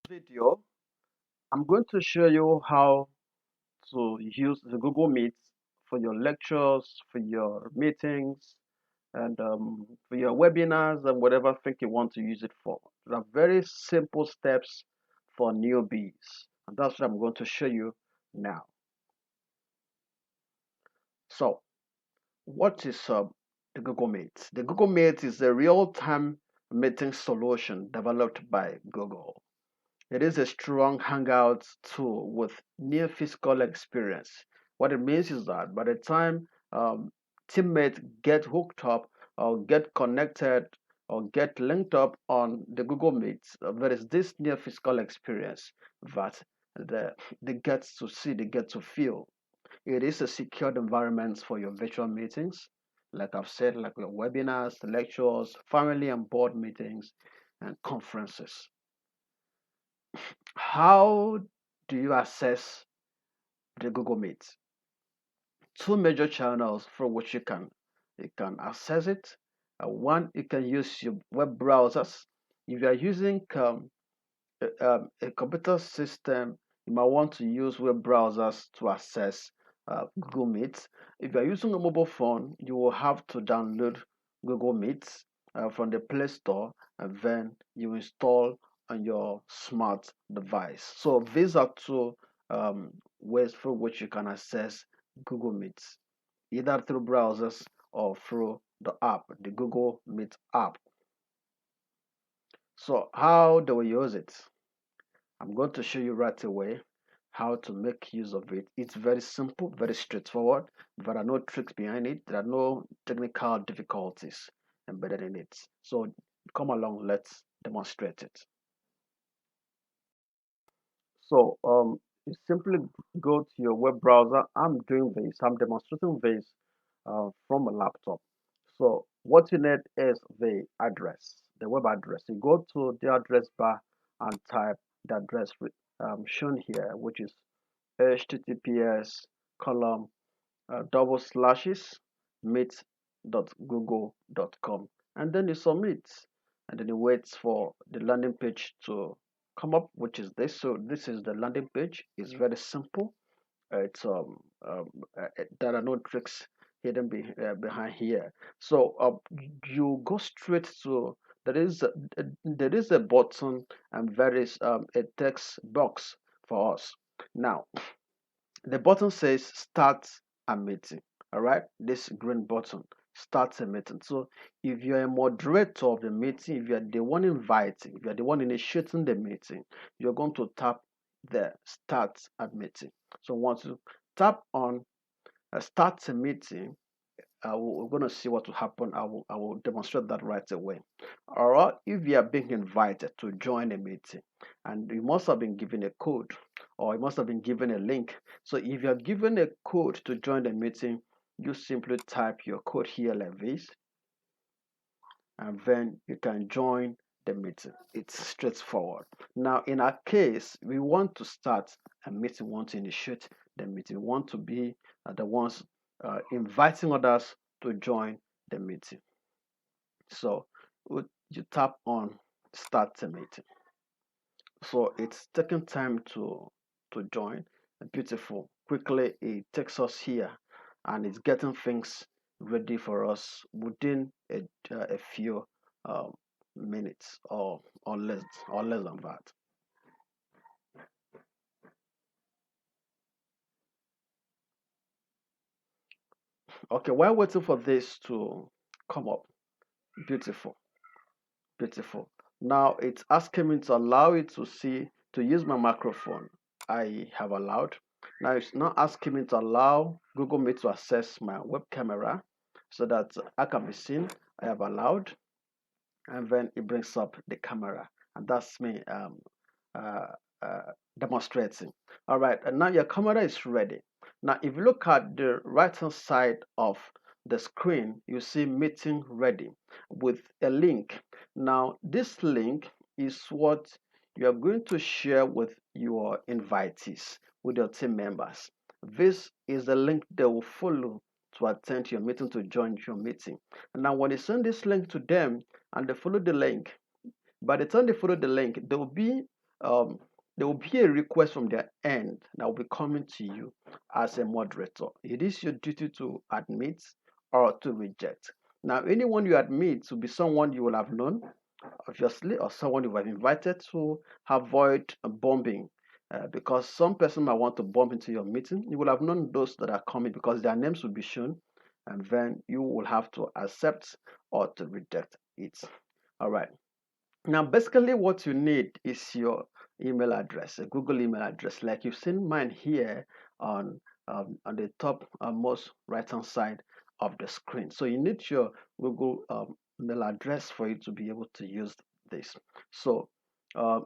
Video, I'm going to show you how to use the Google Meet for your lectures, for your meetings, and for your webinars and whatever thing you want to use it for. There are very simple steps for newbies, and that's what I'm going to show you now. So, what is the Google Meet? The Google Meet is a real-time meeting solution developed by Google. It is a strong hangout tool with near physical experience. What it means is that by the time teammates get hooked up or get connected or get linked up on the Google Meet, there is this near physical experience that they get to see, they get to feel. It is a secured environment for your virtual meetings, like I've said, like your webinars, lectures, family and board meetings, and conferences. How do you access the Google Meet? Two major channels from which you can access it. One, you can use your web browsers. If you are using a computer system, you might want to use web browsers to access Google Meet. If you are using a mobile phone, you will have to download Google Meet from the Play Store, and then you install on your smart device. So these are two ways through which you can access Google Meet, either through browsers or through the app, the Google Meet app. So how do we use it? I'm going to show you right away how to make use of it. It's very simple, very straightforward. There are no tricks behind it. There are no technical difficulties embedded in it. So come along, let's demonstrate it. So you simply go to your web browser. I'm demonstrating this from a laptop. So what you need is the address, the web address. You go to the address bar and type the address shown here, which is https column double slashes meet.google.com, and then you submit, and then you wait for the landing page to come up, which is this. So this is the landing page. It's very simple. It's there are no tricks hidden behind here. So you go straight to there is a button, and there is a text box for us. Now the button says start a meeting. All right, this green button starts a meeting. So if you're a moderator of the meeting, if you're the one inviting, if you're the one initiating the meeting, you're going to tap the start a meeting. So once you tap on start a meeting, we're going to see what will happen. I will demonstrate that right away. All right, if you are being invited to join a meeting, and you must have been given a code, or you must have been given a link. So if you are given a code to join the meeting, you simply type your code here like this, and then you can join the meeting. It's straightforward. Now in our case, we want to start a meeting, we want to initiate the meeting, we want to be the ones inviting others to join the meeting. So you tap on start the meeting. So it's taking time to join. Beautiful. Quickly it takes us here, and it's getting things ready for us within a few um, minutes, or less than that. Okay, while waiting for this to come up, beautiful, beautiful. Now it's asking me to allow it to use my microphone. I have allowed. Now it's not asking me to allow Google Meet to access my web camera so that I can be seen. I have allowed, and then it brings up the camera, and that's me uh, uh, demonstrating. All right, and now your camera is ready. Now, if you look at the right hand side of the screen, you see meeting ready with a link. Now, this link is what you are going to share with your invitees, with your team members. This is the link they will follow to attend your meeting, to join your meeting. And now, when you send this link to them and they follow the link, by the time they follow the link, there will be um, there will be a request from their end that will be coming to you as a moderator. It is your duty to admit or to reject. Now, anyone you admit to be someone you will have known, obviously, or someone you have invited, to avoid bombing. Because some person might want to bump into your meeting. You will have known those that are coming because their names will be shown, and then you will have to accept or to reject it. All right. Now, basically, what you need is your email address, a Google email address, like you've seen mine here on the top most right hand side of the screen. So you need your Google email address for you to be able to use this. So uh,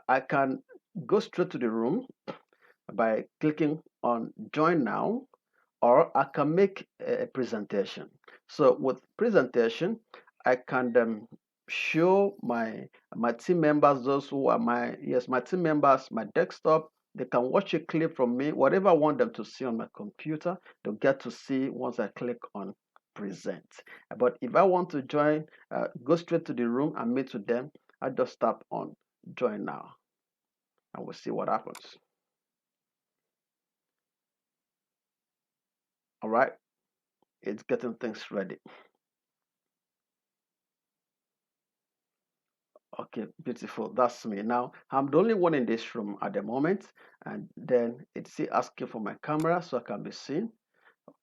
I can go straight to the room by clicking on Join Now, or I can make a presentation. So with presentation, I can show my team members, those who are my team members, my desktop. They can watch a clip from me, whatever I want them to see on my computer, they'll get to see once I click on present. But if I want to join, go straight to the room and meet with them, I just tap on join now and we'll see what happens. All right, it's getting things ready. Okay, beautiful. That's me. Now, I'm the only one in this room at the moment, and then it's still asking for my camera so I can be seen.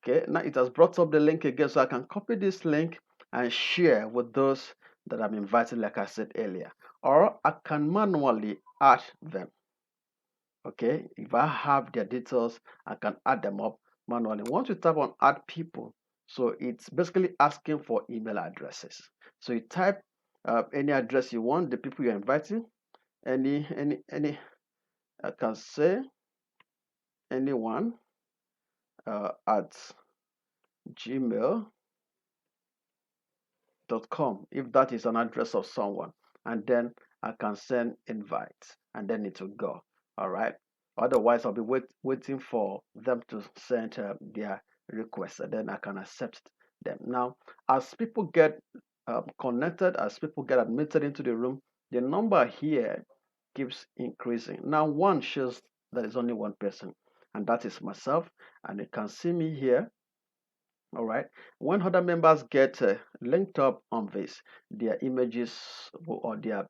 Okay, now it has brought up the link again, so I can copy this link and share with those that I'm inviting, like I said earlier, or I can manually add them. Okay, if I have their details, I can add them up manually. Once you tap on add people, so it's basically asking for email addresses. So you type any address you want, the people you're inviting, any I can say anyone at gmail.com if that is an address of someone, and then I can send invites and then it will go. All right, otherwise I'll be waiting for them to send their request, and then I can accept them. Now, as people get connected, as people get admitted into the room, the number here keeps increasing. Now one shows that is only one person, and that is myself, and you can see me here. All right, when other members get linked up on this, their images or their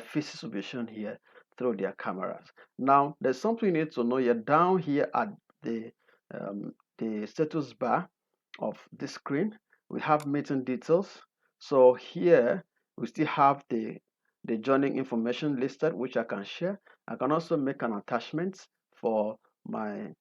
faces will be shown here through their cameras. Now there's something you need to know here. Down here at the status bar of this screen, we have meeting details. So here we still have the joining information listed, which I can share. I can also make an attachment for my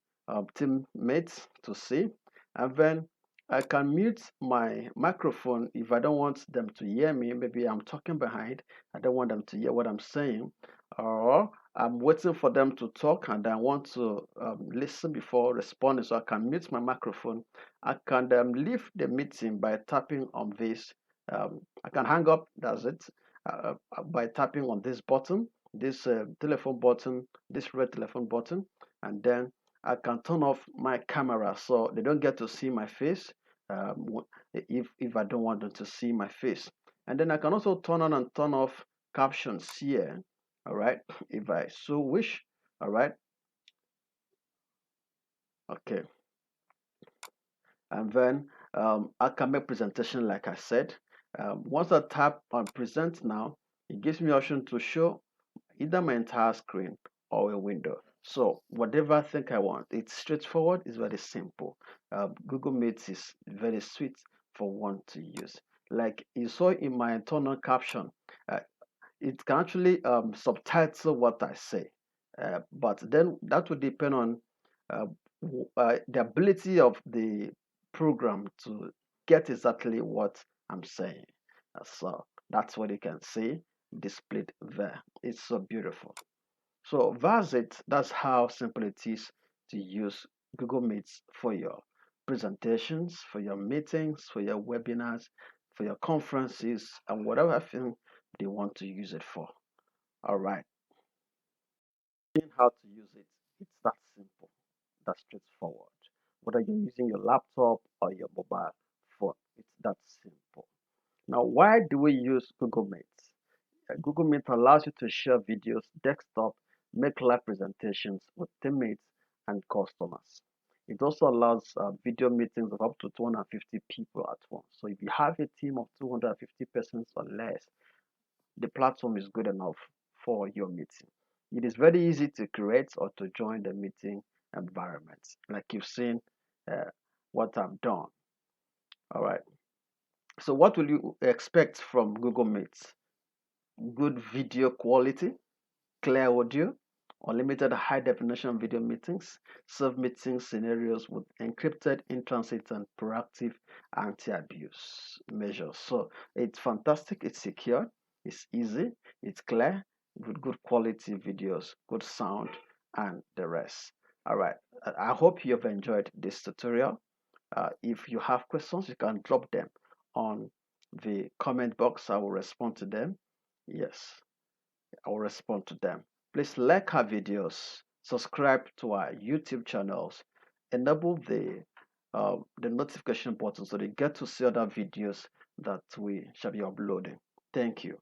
teammates to see, and then I can mute my microphone if I don't want them to hear me. Maybe I'm talking behind, I don't want them to hear what I'm saying, or I'm waiting for them to talk and I want to listen before responding, so I can mute my microphone. I can leave the meeting by tapping on this. I can hang up, that's it, by tapping on this button, this telephone button, this red telephone button, and then I can turn off my camera so they don't get to see my face if I don't want them to see my face. And then I can also turn on and turn off captions here, all right, if I so wish. All right, okay, and then I can make presentation like I said. Once I tap on present now, it gives me option to show either my entire screen or a window. So whatever I think I want, it's straightforward, it's very simple. Google Meet is very sweet for one to use. Like you saw in my internal caption, uh, it can actually subtitle what I say, but then that would depend on uh, the ability of the program to get exactly what I'm saying. So that's what you can see displayed there. It's so beautiful. So that's it. That's how simple it is to use Google Meets for your presentations, for your meetings, for your webinars, for your conferences, and whatever thing they want to use it for. All right. How to use it. It's that simple. That's straightforward. Whether you're using your laptop or your mobile phone, it's that simple. Now, why do we use Google Meet? Google Meet allows you to share videos, desktop, make live presentations with teammates and customers. It also allows video meetings of up to 250 people at once. So if you have a team of 250 persons or less, the platform is good enough for your meeting. It is very easy to create or to join the meeting environment, like you've seen what I've done. All right. So what will you expect from Google Meet? Good video quality, clear audio, unlimited high definition video meetings, serve meeting scenarios with encrypted in transit and proactive anti abuse measures. So it's fantastic, it's secure, it's easy, it's clear, with good quality videos, good sound, and the rest. All right, I hope you have enjoyed this tutorial. If you have questions, you can drop them on the comment box. I will respond to them. Yes. I will respond to them. Please like our videos, subscribe to our YouTube channels, enable the notification button so they get to see other videos that we shall be uploading. Thank you.